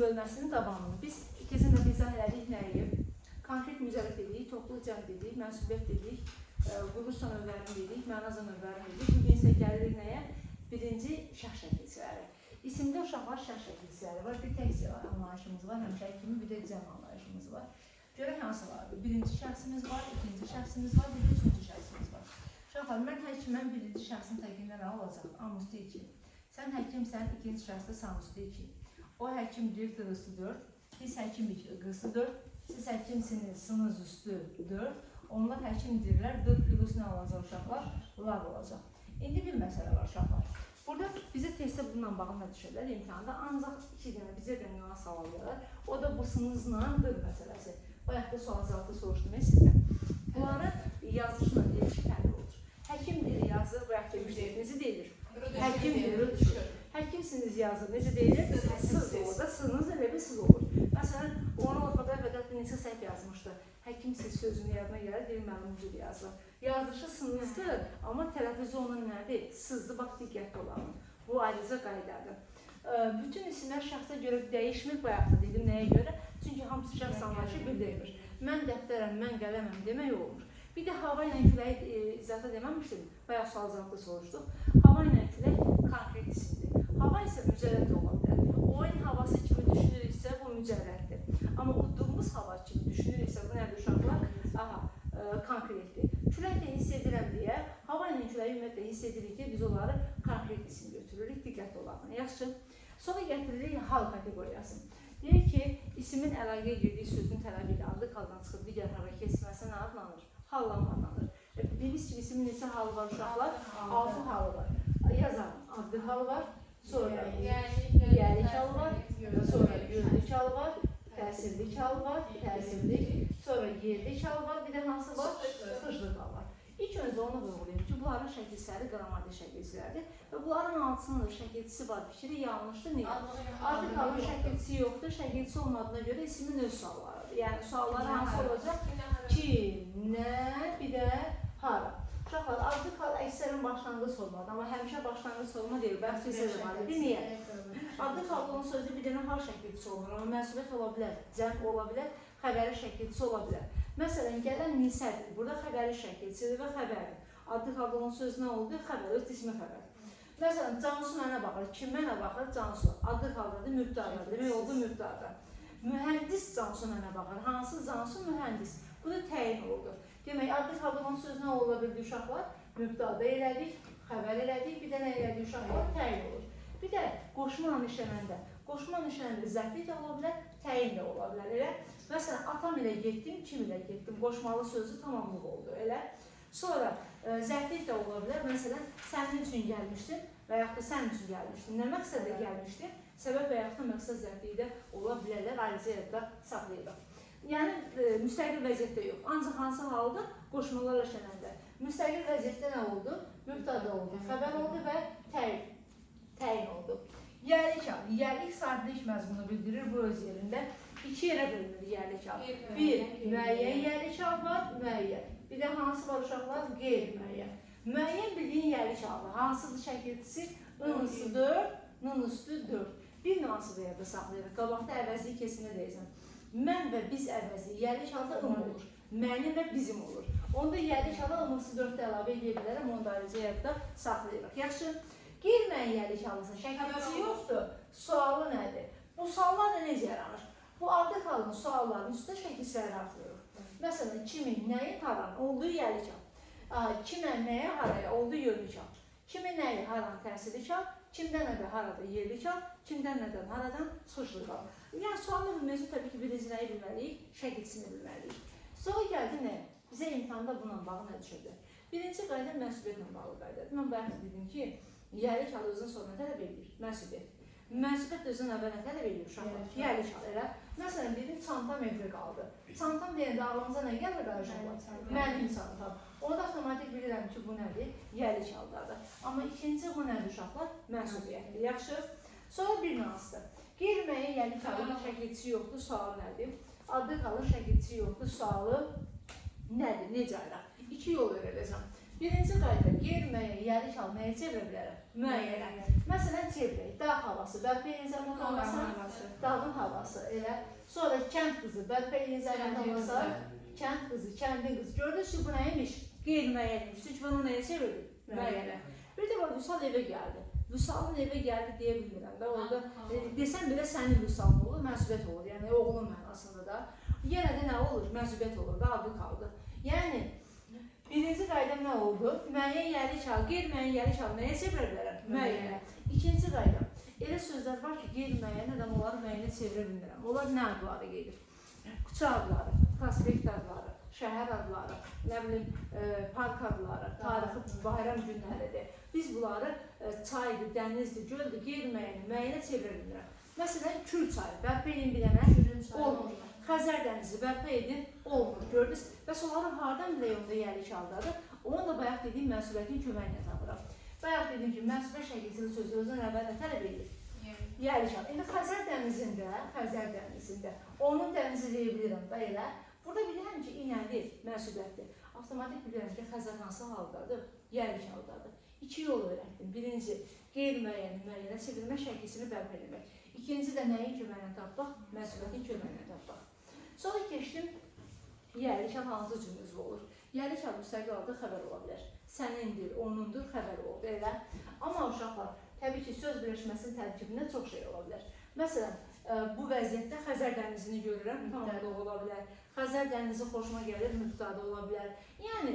bölməsinin davamını biz kesinlikle izah elədik nəyi? Konkret müzərrət dedik, toplu cəm dedik, mənsubiyyət dedik, quruluş növlərini dedik, mənaza növlərini dedik. Bugün isə gəlirik nəyə? Birinci şəxs şəkilçiləri. İsimdə uşaqlar şəxs şəkilçiləri var. Bir tək anlayışımız var, həmişə kimi bir də cəm anlayışımız var. Görək hansı vardır? Birinci şəxsimiz var, ikinci şəxsimiz var, bir də üçüncü şəxsimiz var. Uşaqlar, mən həkiməm birinci şəxsin təqindən alacaq, amustu 2. Sən həkimsən, ikinci şəxsdə samustu 2. O həkimdir, qırısı 4. Biz həkimik, qırısı 4. Siz həkimsiniz, sınız üstü 4. Onlar həkimdirlər, 4 plusunu alacaq uşaqlar, lar olacaq. İndi bir məsələ var uşaqlar. Burada bizə testdə bununla bağlı düşərlər imtihanda, ancaq 2 dənə bizə qalan sual verirlər. O da bu sınızla dır məsələsi. Bayaq da sual zavatı soruşdum sizdən. Bunları yazışla ilişki fərqli olur. Həkimdir yazır, bayaq demişdir, necə deyilir? Həkimdir, düşür. Həkimsiniz yazır, necə deyilir? Sız olur da, sınız elə bir sız olur. Məsələn, onu ortada fəqət bir neçə səhv yazmışdı. Həkimsiz sözünün yadına gəlir, deyir, mənim üzr yazılır. Yazışı sınızdır, amma tələffüzü onun nədir? Sızdır, bax, diqqətli olalım. Bu ayrıca qaydadır. Bütün isimlər şəxsə görə dəyişmir, bayaq da dedim, nəyə görə? Çünki hamısı şəxs anlayışı bildirilmir. Mən dəftərəm, mən qələməm demək olmur. Bir də hava ilə küləyi izahda deməmişdim, bayaq sual cavabda soruşduq. Hava ilə külək konkret isimdir. Hava isə mücərrəd ola bilər. Oyun havası kimi düşünürüksə, bu mücərrəddir. Amma udduğumuz hava kimi düşünürüksə, bu nədir uşaqlar? Aha, konkretdir. Külək də hiss edirəm deyə, hava ilə küləyi ümumiyyətlə hiss edirik ki, biz onları konkret isim götürürük, diqqətli olaraq. Yaxşı. Sonra gətiririk hal kateqoriyası. Deyir ki, isimin əlaqəyə girdiyi sözün tələbi ilə adı haldan çıxıb digər hara keçməsə nə adlanır? Hallama adlanır. Bilirsiniz ki, isimin neçə halı var uşaqlar? 6 halı var. Yazalım. Adlı halı var, sonra yerlik halı var, sonra yürürlük halı var, təsirlik halı var, təsirlik, sonra yerlik halı var, bir də hansı var? Sıxıclıq halı var. İlk öncə onu vurğulayım ki, bunların şəkilçiləri qrammatik şəkilçilərdir və bunların altısının da şəkilçisi var. Fikri yanlışdır, niyə? Artıq halın şəkilçisi yoxdur, şəkilçisi olmadığına görə isimin öz sualları. Yəni, sualları hansı olacaq? Kim, nə, bir də hara. Uşaqlar, artıq hal əksərin başlanğıc olmadı, amma həmişə başlanğıc olma deyil, bəlkə sizə var. Niyə? Artıq hal onun sözü bir dənə hal şəkilçisi olur, amma mənsubiyyət ola bilər, cəm ola bilər, xəbəri şəkilçisi ola bilər. Məsələn, gələn nisədir, burada xəbəri şəkilçisidir və xəbəri. Artıq halda onun sözü nə oldu? Xəbər, öz ismi xəbər. Məsələn, Cansu mənə baxır, kim mənə baxır? Cansu. Artıq haldadır, mübtadadır, demək oldu mübtada. Mühəndis Cansu mənə baxır, hansı Cansu? Mühəndis. Bu da təyin oldu. Demək, artıq halda onun sözü nə ola bildi uşaqlar? Mübtada elədik, xəbər elədik, bir də nə elədik uşaqlar? Təyin olur. Bir də qoşma işlənəndə. Qoşma işlənəndə zərflik də ola bilər, təyin də ola bilər, elə. Məsələn, atam ilə getdim, kim ilə getdim? Qoşmalı sözü tamamlıq oldu, elə. Sonra zərflik də ola bilər, məsələn, sənin üçün gəlmişdim və yaxud da sənin üçün gəlmişdim. Nə məqsədlə gəlmişdim? Səbəb və yaxud da məqsəd zərfliyi də ola bilərlər, ayrıca yadda saxlayırıq. Yəni, müstəqil vəziyyətdə yox. Ancaq hansı halda? Qoşmalarla işlənəndə. Müstəqil vəziyyətdə nə oldu? Mübtada oldu, xəbər oldu və təyin oldu. Yerlik hal. Yerlik saatlik məzmunu bildirir bu öz yerində. 2 yerə bölünür yerlik hal. Bir, müəyyən yerlik hal var, müəyyən. Bir də hansı var uşaqlar? Qeyri-müəyyən. Müəyyən bildiyin yerlik halı. Hansıdır şəkilçisi? N-sı 4, N-üstü 4. Bir nüansı da yadda saxlayırıq. Qabaqda əvəzlik kesimdə deyəcəm. Mən və biz əvəzliyi yerlik halda N olur. Mənim və bizim olur. Onda yerlik halda N-sı 4-də əlavə edə bilərəm. Onu da ayrıca yadda saxlayırıq. Yaxşı. Qeyri-müəyyənlik halısın. Şəkilçisi yoxdur. Sualı nədir? Bu suallar da necə yaranır? Bu artıq halının suallarının üstündə şəkilçiləri artırırıq. Məsələn, kimin, nəyin, haranın olduğu yerlik hal. Kimə, nəyə, haraya olduğu yönlük hal. Kimin, nəyi, haranın təsirlik hal. Kimdən nədən, harada yerlik hal. Kimdən nədən, haradan çıxışlıq hal. Yəni, sualını bilməyəcək, təbii ki, birinci nəyi bilməliyik? Şəkilçisini bilməliyik. Sonra gəldi nə? Bizə imtihanda bununla bağlı nə düşürdü? Birinci qayda mənsubiyyətlə bağlı qaydadır. Mən bayaq dedim ki, yerlik halı özünün sonuna tələb edir, mənsubiyyət. Mənsubiyyət özünün əvvələn tələb edir uşaqlar, yerlik halı elə. Məsələn, dedim, çantam evdə qaldı. Çantam deyəndə ağlınıza nə gəlir qarşılar? Mənim çantam. Onda avtomatik bilirəm ki, bu nədir? Yerlik halılardır. Amma ikinci bu nədir uşaqlar? Mənsubiyyətdir. Yaxşı. Sonra bir nüansdır. Qeyri-müəyyən yerlik halının şəkilçisi yoxdur, sualı nədir? Adlı halın şəkilçisi yoxdur, sualı nədir? Necə ayraq? İki yol verəcəm. Birinci qayda qeyri-müəyyən yerli hal nəyə çevirə bilərəm? Müəyyənə. Məsələn, çevirək. Dağ havası, bərpa eləyəcək olmasa, dağın havası, elə. Sonra kənd qızı, bərpa eləyəcək olmasa, kənd qızı, kəndin qızı. Gördünüz ki, bu nəymiş? Qeyri-müəyyənmiş. Çünki bunu nəyə çevirdim? Müəyyənə. Bir də var, Vüsal evə gəldi. Vüsalın evə gəldi deyə bilmirəm də. Orada desəm belə sənin Vüsalın olur, mənsubiyyət olur. Yəni, oğlun mənasında da. Yenə də nə olur? Mənsubiyyət olur da, adı qaldı. Yəni, birinci qayda nə oldu? Müəyyən yerli hal, qeyri-müəyyən yerli hal nəyə çevirə bilərəm? Müəyyənə. İkinci qayda. Elə sözlər var ki, qeyri-müəyyən adam onları müəyyənə çevirə bilmirəm. Onlar nə adları gedir? Küçə adları, prospekt adları, şəhər adları, nə bilim, park adları, tarixi bayram günləridir. Biz bunları çaydır, dənizdir, göldür, qeyri-müəyyəni, müəyyənə çevirə bilmirəm. Məsələn, Kür çayı, bərpa edin bir dənə, olmur. Xəzər dənizi bərpa edin, olmur, gördünüz. Bəs onların hardan bile yolda yerli haldadır? Onu da bayaq dediyim mənsubiyyətin köməyinə tapıram. Bayaq dedim ki, mənsubiyyət şəkilsinin sözü özünün əvvələ tələb edir. Yerli hal. İndi Xəzər dənizində, onun dənizi deyə bilirəm da elə. Burada bilirəm ki, inəli mənsubiyyətdir. Avtomatik bilirəm ki, Xəzər hansı haldadır? Yerli haldadır. İki yol öyrətdim. Birinci, qeyri-müəyyəni müəyyənə çevirmə şəkilsini bərpa etmək. İkinci də nəyin köməyinə tapmaq? Mənsubiyyətin köməyinə tapmaq. Sonra keçdim, yerli hal hansı cür üzvü olur? Yerli hal müstəqil halda xəbər ola bilər. Sənindir, onundur, xəbər oldu, elə. Amma uşaqlar, təbii ki, söz birləşməsinin tərkibində çox şey ola bilər. Məsələn, bu vəziyyətdə Xəzər dənizini görürəm, tamamda ola bilər. Xəzər dənizi xoşuma gəlir, müqtada ola bilər. Yəni,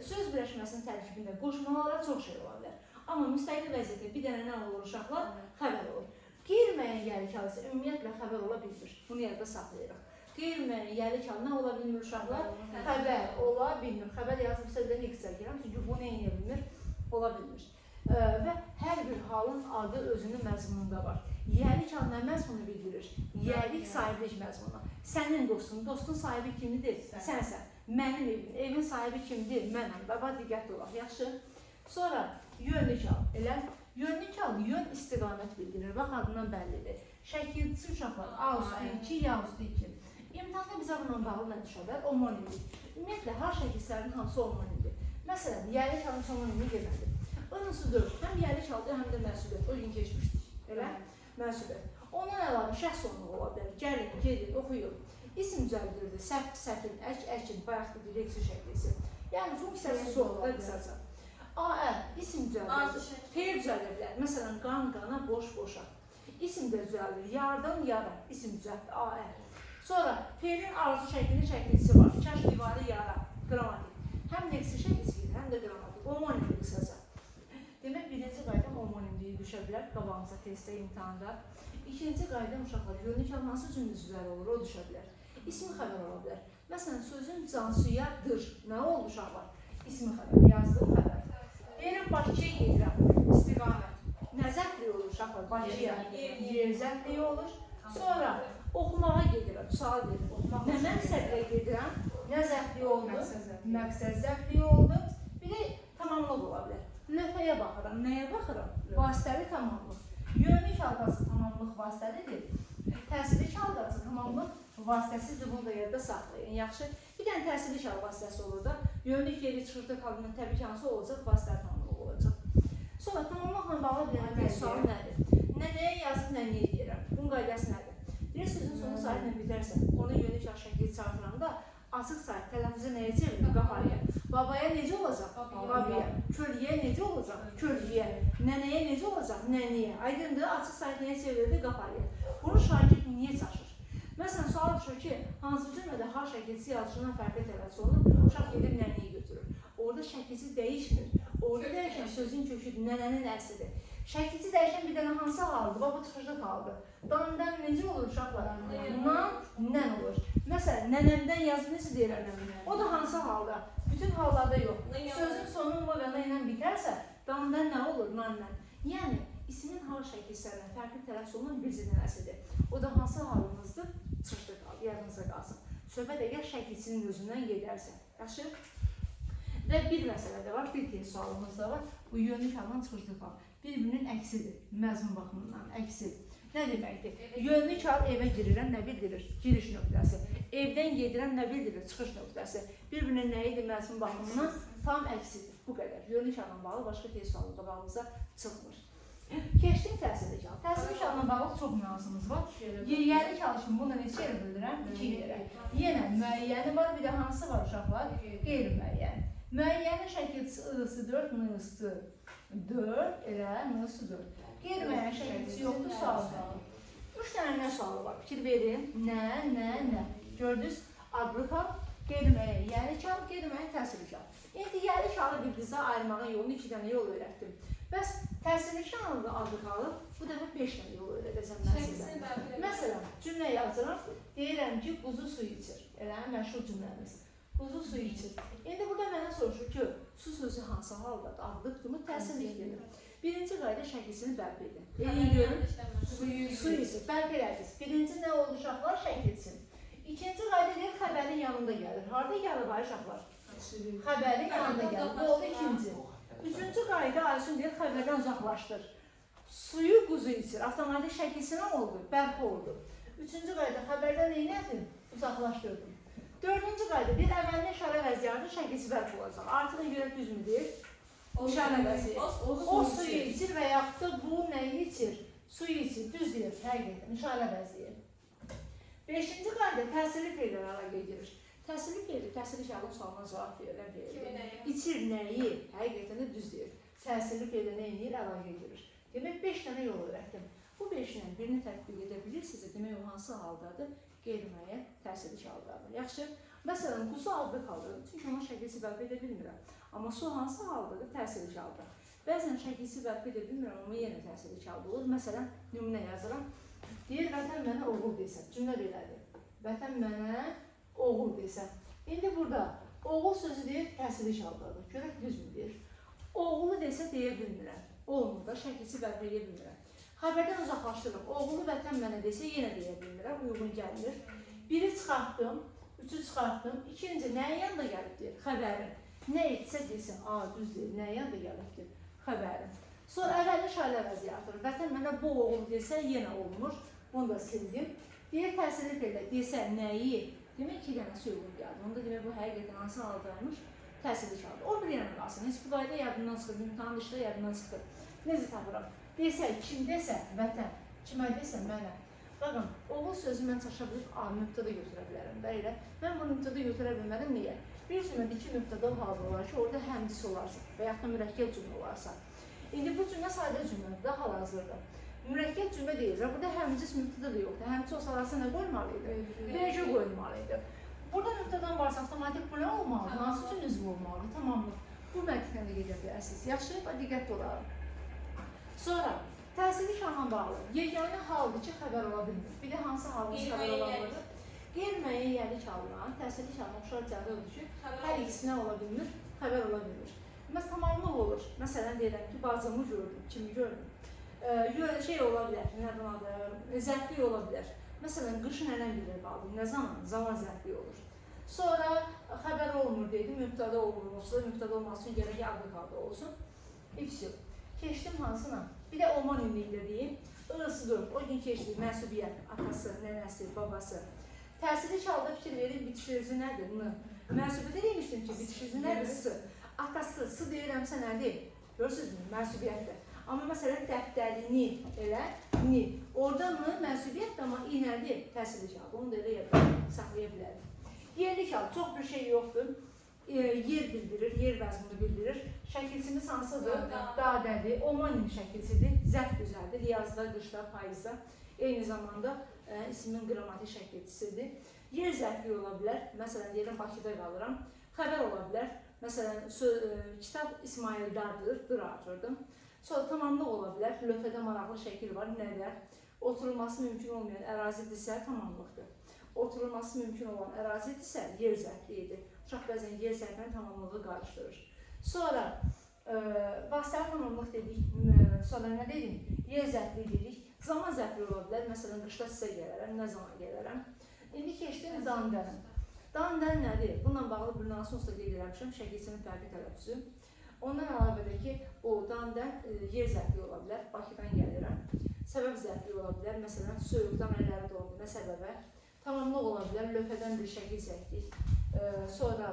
söz birləşməsinin tərkibində qoşmalara çox şey ola bilər. Amma müstəqil vəziyyətdə bir dənə nə olur uşaqlar? Xəbər olur. Qeyri-müəyyən yerli hal isə ümumiyyətlə xəbər ola bilmir. Bunu yadda saxlayırıq. Qeyri-müəyyən yerli hal nə ola bilmir uşaqlar? Xəbər ola bilmir. Xəbər yazıb sözdən ilk çəkirəm, çünki bu nə edə bilmir? Ola bilmir. Və hər bir halın adı özünün məzmununda var. Yerlik hal nə məzmunu bildirir? Yerlik sahiblik məzmunu. Sənin dostun, dostun sahibi kimdir? Sənsən. Mənim evim, evin sahibi kimdir? Mənəm. Baba diqqətli olaq, yaxşı. Sonra yönlük hal. Elə yönlük hal yön istiqamət bildirir. Bax, adından bəllidir. Şəkilçisi uşaqlar A üstü 2, ya üstü 2. İmtihanda bizə bununla bağlı nə düşələr? Homonimlik. Ümumiyyətlə, hər şəkilsələrin hamısı homonimdir. Məsələn, yerlik halın homonimini demədir. Önünsü 4. Həm yerlik halda, həm də mənsubiyyət. O gün keçmişdik. Elə? Mənsubiyyət. Ondan əlavə şəxs sonluğu ola bilər. Gəlin, gedin, oxuyun. İsim düzəldirdi. Sərt, sətin, əkin, bayaqdır, direksiya şəklisi. Yəni, funksiyası çoxdur, qısaca. A-ə, isim düzəldirdi. Feil düzəldir bilər. Məsələn, qan, qana, boş, boşa. İsim də düzəldir. Yardan, yara. İsim düzəldir. A-ə. Sonra, feilin arzu şəklisi var. Kəş, divarı, yara. Qrammatik. Həm neksi şəkilsidir, həm də qrammatik. Homonimdir qısaca. Demək, birinci qaydam homonimliyi düşə bilər qabağımıza testdə, imtihanda. İkinci qaydam uşaqlar, yönlük hal hansı cümlələr olur, o düşə bilər. İsmi xəbər ola bilər. Məsələn, sözün cansıyadır. Nə oldu uşaqlar? İsmi xəbər, yazdığım xəbər. Deyirəm, Bakıya gedirəm, istiqamət. Nə zərfliyi olur uşaqlar? Bakıya. Yer zərfliyi olur. Sonra, oxumağa gedirəm, sual verir. Nə məqsədlə gedirəm? Nə zərfliyi oldu? Məqsəd zərfliyi oldu. Bir də tamamlıq ola bilər. Lövhəyə baxıram. Nəyə baxıram? Vasitəli tamamlıq. Yönlük haldası tamamlıq vasitəlidir. Təsirlik haldası tamamlıq vasitəsizdir. Bunu da yadda saxlayın. Yaxşı. Bir dənə təsirlik hal vasitəsi olur da. Yönlük yeri çıxırtı halının təbii ki, hansı olacaq? Vasitəli tamamlıq olacaq. Sonra tamamlıqla bağlı bir sual nədir? Nəyə yazıb, nəyə deyirəm? Bunun qaydası nədir? Bir sözün sonu sayıyla bitərsə, onu yönlük hal şəkili çağıranda açıq sayı tələffüzə nəyə çevirir? Qafaya. Babaya necə olacaq? Babaya. Köliyə necə olacaq? Köliyə. Nənəyə necə olacaq? Nəniyə. Aydındır, açıq sayı nəyə çevirirdi? Qafaya. Bunu şagird niyə çaşır? Məsələn, sual düşür ki, hansı cümlədə H şəkilsi yazıcından fərqli tələffüz olunur? Uşaq gedib nənəyi götürür. Orada şəkilsi dəyişmir. Orada dəyişən sözün köküdür, nənənin əslidir. Şəkilsi dəyişən bir dənə hansı haldır? Bu çıxışlıq haldır. Dan-dən necə olur uşaqlar? Nan olur. Məsələn, nənəmdən yazıb necə deyirəm? O da hansı halda? Bütün hallarda yox. Sözün sonu mu və nə ilə bitərsə, dan-dən nə olur? Nan-dən. Yəni, ismin hal şəkilsərindən fərqli tələffüz olunan bir zidnəsidir. O da hansı halımızdır? Çıxışlıq hal, yadınızda qalsın. Söhbət əgər şəkilsinin özündən gedərsə. Yaxşı? Və bir məsələ də var, bir test sualımız da var. Bu yönlük haldan çıxışlıq hal. Bir-birinin əksidir, məzmun baxımından əksidir. Nə deməkdir? Yönlük hal evə girirəm, nə bildirir? Giriş nöqtəsi. Evdən gedirəm, nə bildirir? Çıxış nöqtəsi. Bir-birinin nə idi məzmun baxımından? Tam əksidir. Bu qədər. Yönlü şartla bağlı başqa test sualı qabağımıza çıxmır. Keçdim təhsil şartı. Təhsil şartla bağlı çox nüansımız var. Yeri çalışım bunu neçə yerə bölürəm? 2 yerə. Yenə müəyyəni var, bir də hansı var uşaqlar? Qeyri-müəyyən. Müəyyənin şəkilçisi ısı 4, nısı 4, elə nısı 4. Qeyri-müəyyən şəkilçisi yoxdur, sualı. 3 dənə nə sualı var? Fikir verin. Nə? Gördünüz? Adlı kal, qeyri-müəyyən yəli kal, qeyri-müəyyən təhsil kal. İndi yəli kalı bir bizə ayırmağın yolunu 2 dənə yol öyrətdim. Bəs təhsil kalı adlı kalı bu dəfə 5 dənə yol öyrədəcəm mən sizə. Məsələn, cümlə yazıram, deyirəm ki, quzu su içir. Elə məşhur cümləmiz. Quzu su içir. İndi burada mənə soruşur ki, su sözü hansı haldadır? Adlıqdır mı? Təhsillik gedir. Birinci qayda şəkilçisini bərp edin. Eləyin, su içir. Bərp elədiniz. Birinci nə oldu uşaqlar? Şəkilçisin. İkinci qayda deyir, xəbərin yanında gəlir. Harada gəlir ay uşaqlar? Xəbərin yanında gəlir. Bu oldu ikinci. Üçüncü qayda Aysun deyir, xəbərdən uzaqlaşdır. Suyu quzu içir. Avtomatik şəkilçisi nə oldu? Bərp oldu. Üçüncü qayda xəbərdən neynədir? Uzaqlaşdırdım. Dördüncü qayda bir əvvəlində işarə vəziyyəti şəkilçisi bərp olacaq. Artıq görə düz müdür? İşarə vəziyyəti. O suyu içir və yaxud da bu nəyi içir? Suyu içir. Düz deyir. Həqiqətən işarə vəziyyəti. Beşinci qayda təsirli feillərə əlaqə edilir. Təsirli feilli, təsirli şəxsin sualına cavab verir. İçir nəyi? Həqiqətən də düz deyir. Təsirli feillə nə edir? Əlaqə edilir. Demək 5 dənə yol öyrətdim. Bu 5-dən birini tətbiq edə bilirsiniz. Demək o hansı haldadır? Qeyri-müəyyən təsirli haldadır. Yaxşı. Məsələn, quzu adlı haldadır. Çünki onun şəkilçisi bərp edə bilmirəm. Amma su hansı haldadır? Təsirli halda. Bəzən şəkilçisi bərp edə bilmirəm, amma yenə təsirli halda olur. Məsələn, nümunə yazıram. Deyir, vətən mənə oğul desə, cümlə belədir. Vətən mənə oğul desə. İndi burada oğul sözü deyir, təsirli haldadır. Görək düz mü deyir? Oğulu desə deyə bilmirəm. Olmur da, şəkilçisi bərp edə bilmirəm. Xəbərdən uzaqlaşdırırım. Oğulu vətən mənə desə yenə deyə bilmirəm, uyğun gəlmir. Biri çıxartdım, üçü çıxartdım. İkinci, nəyin yanında gəlib deyir? Xəbərin. Nə etsə desin, düz deyir, nəyin yanında gəlib deyir? Xəbərin. Sonra əvvəlli şailə vəziyyətdir. Vətən mənə bu oğul desə yenə olmur. Bunu da sildim. Deyir, təsirli feillə desə nəyi? Demək 2 dənəsi uyğun gəldi. Onda demək bu həqiqətən hansı haldaymış? Təsirli halda. O bir yana qalsın. Heç bu qayda yadından çıxır, imtahan işlə yadından çıxır. Necə tapıram? Desə, kim desə, vətən, kimə desə, mənə. Baxın, oğul sözü mən çaşa bilib A nöqtada götürə bilərəm. Belə, mən bu nöqtada götürə bilmərəm. Niyə? Bir cümlədə 2 nöqtada hazır olar ki, orada həmcis olarsa və yaxud da mürəkkəb cümlə olarsa. İndi bu cümlə sadə cümlədir, daha hal-hazırda. Mürəkkəb cümlə deyir, burada həmcis nöqtada da yoxdur. Həmcis olsa arasına nə qoymalıydı? VC qoymalıydı. Burada nöqtadan varsa avtomatik bu nə olmalıdır? Hansı üçün üzv olmalıdır? Tamamdır. Bu məntiqlə də gedə bilərsiniz. Yaxşı, diqqətli olaraq. Sonra, təsirli şahla bağlı. Yeganə haldır ki, xəbər ola bilmir. Bir də hansı haldır xəbər ola bilmir? Qeyri-müəyyən yəli çalınan, təsirli şahla oxşar cəhdə olur ki, hər ikisinə ola bilmir, xəbər ola bilmir. Məsələn, tamamlıq olur. Məsələn, deyirəm ki, bacımı gördüm, kimi gördüm. Şey ola bilər, nədən adı, zərflik ola bilər. Məsələn, qışın ələn bilir qaldı. Nə zaman? Zaman zərflik olur. Sonra xəbər olmur dedim, mübtədə olmursa, mübtədə olması üçün gərək adlı qalda olsun. İpsil. Keçdim hansına? Bir də olma ünlüylə deyim. Irısıdır, o gün keçdi, məsubiyyət, atası, nənəsi, babası. Təsirli halda fikir verir, bitişirici nədir? N. Məsubiyyətə demişdim ki, bitişirici nədir? S. Atası, S deyirəmsə nədir? Görürsünüzmü? Məsubiyyətdir. Amma məsələn, dəftərini, elə, ni. Orada N məsubiyyətdir, amma I nədir? Təsirli halda. Onu da elə yadda saxlaya bilərik. Yerlik hal, çox bir şey yoxdur. Yer bildirir, yer vəzmini bildirir. Şəkilçimiz hansıdır? Dadədir, omonim şəkilçidir, zərf gözəldir, yazda, qışda, payızda. Eyni zamanda ismin qrammatik şəkilçisidir. Yer zərfli ola bilər, məsələn, deyirəm, Bakıda qalıram. Xəbər ola bilər, məsələn, kitab İsmaildardır, dır artırdım. Sonra tamamlıq ola bilər, lövhədə maraqlı şəkil var, nədə? Oturulması mümkün olmayan ərazidirsə tamamlıqdır. Oturulması mümkün olan ərazidirsə yer zərfliyidir. Uşaq bəzən yer zərfini tamamlığı qarışdırır. Sonra vasitəli tamamlıq dedik, sonra nə dedim? Yer zərfli dedik. Zaman zərfli ola bilər, məsələn, qışda sizə gələrəm, nə zaman gələrəm? İndi keçdim dan-dən. Dan-dən nədir? Bununla bağlı bir nansonsda qeyd eləmişəm, şəkilçinin fərqi tələffüzü. Ondan əlavədə ki, o dan-dən yer zərfli ola bilər, Bakıdan gəlirəm. Səbəb zərfli ola bilər, məsələn, soyuqdan əlləri doldu, nə səbəbə? Tamamlıq ola bilər, lövhədən bir şəkil çəkdik. Sonra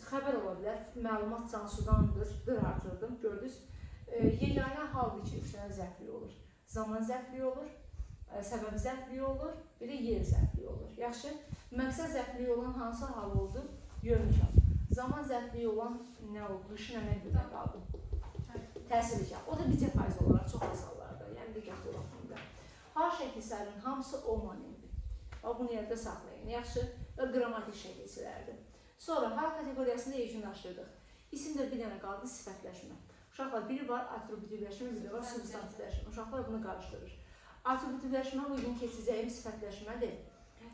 xəbər ola bilər, məlumat cansudandır, artırdım, gördünüz. Yeganə haldır ki, 3 dənə zərfliyi olur. Zaman zərfliyi olur, səbəb zərfliyi olur, bir də yer zərfliyi olur. Yaxşı, məqsəd zərfliyi olan hansı hal oldu? Görmüşəm. Zaman zərfliyi olan nə oldu? Qışın əmək burada qaldı. Təsir edəcək. O da bircə faiz olaraq çox az hallarda, yəni diqqətli olaq. Hal şəkilslərinin hamısı olmanimdir. Bunu yerdə saxlayın. Yaxşı, və qrammatik şəkilçilərdir. Sonra hal kateqoriyasında yekunlaşdırdıq. İsimdə bir dənə qaldı sifətləşmə. Uşaqlar, biri var atributivləşmə, biri var substantivləşmə. Uşaqlar bunu qarışdırır. Atributivləşmə bugün keçəcəyim sifətləşmədir.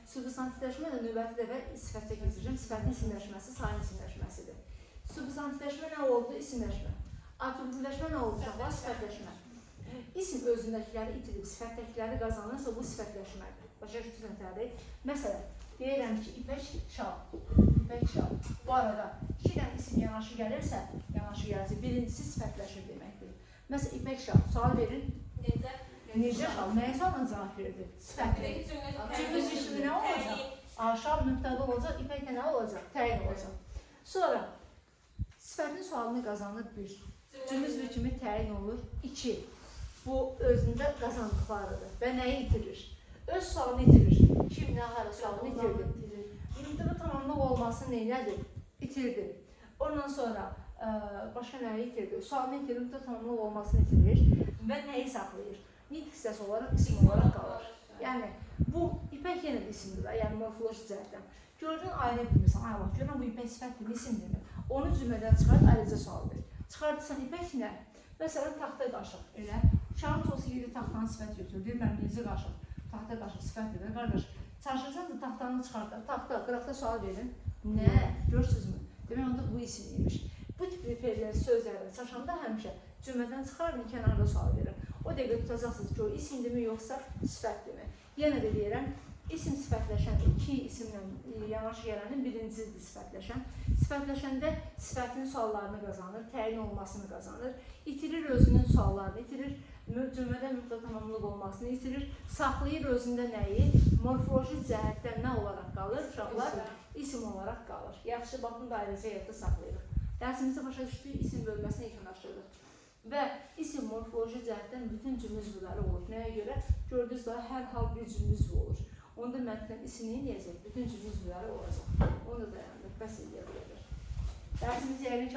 Substantivləşmə də növbəti dəfə sifətə keçirəcəm. Sifətin isimləşməsi sayın isimləşməsidir. Substantivləşmə nə oldu? İsimləşmə. Atributivləşmə nə oldu? Uşaqlar, sifətləşmə. İsim özündəkiləri itirib, sifətdəkiləri qazanırsa bu sifətləşmədir. Başa düşürsünüz. Məsələn, deyirəm ki, ipək şal. İpək şal. Bu arada 2 dənə isim yanaşı gəlirsə, birincisi sifətləşir deməkdir. Məsələn, ipək şal. Sual verin. Necə şal? Nəyə sualına cavab verdi? Sifətli. Cümüz işimi nə olacaq? Şal nöqtədə olacaq, ipək də nə olacaq? Təyin olacaq. Sonra, sifətin sualını qazanır 1. Cümüz biçimi təyin olur 2. Bu özündə qazandıqlarıdır və nəyi itirir? Öz sualını itirir. Kim nə hara sualını itirdi? Nöqtədə tamamlıq olması neylədir? İtirdi. Ondan sonra başqa nəyi itirdi? Sualını itirir, nöqtədə tamamlıq olmasını itirir və nəyi saxlayır? Nitq hissəsi olaraq, isim olaraq qalır. Yəni, bu ipək yenə də isimdir, yəni morfoloji cəhətdən. Gördün, ayını bilmirsən, ay bak, görürəm bu ipək sifətdir, isimdir. Onu cümlədən çıxart, ayrıca sual ver. Çıxardırsan ipək nə? Məsələn, taxta qaşıq, elə. Uşağın çoxsu gedir taxtanın sifət götürür, deyir, mən birinci qaşıq, taxta qaşıq sifətdir, qardaş. Çalışırsan da taxtanı çıxartlar, taxta, qıraqda sual verin. Nə? Görürsünüzmü? Demək, onda bu isimliymiş. Bu tipli felləri, sözlərdən çaşanda həmişə cümlədən çıxardın, kənarda sual verin. O dəqiqə tutacaqsınız ki, o isimdir mi, yoxsa sifətdir mi? Yenə də deyirəm, isim sifətləşən, 2 isimlə yanaşı gələnin birincisidir sifətləşən. Sifətləşəndə sifətin suallarını qazanır, təyin olmasını qazanır, itirir özünün suallarını, itirir cümlədə mütləq tamamlıq olmasını itirir, saxlayır özündə nəyi? Morfoloji cəhətdən nə olaraq qalır? Uşaqlar isim olaraq qalır. Yaxşı, baxın da ayrıca yerdə saxlayırıq. Dərsimizdə başa düşdük, isim bölməsini yekunlaşdırdıq. Və isim morfoloji cəhətdən bütün cümlüzvüləri olur. Nəyə görə? Gördünüz daha hər hal bir cümlüzvü olur. Onda mətndən isim neyəcək? Bütün cümlüzvüləri olacaq. Onu da dayandıq, bəs edə bilir. Dərsimiz yəqin ki,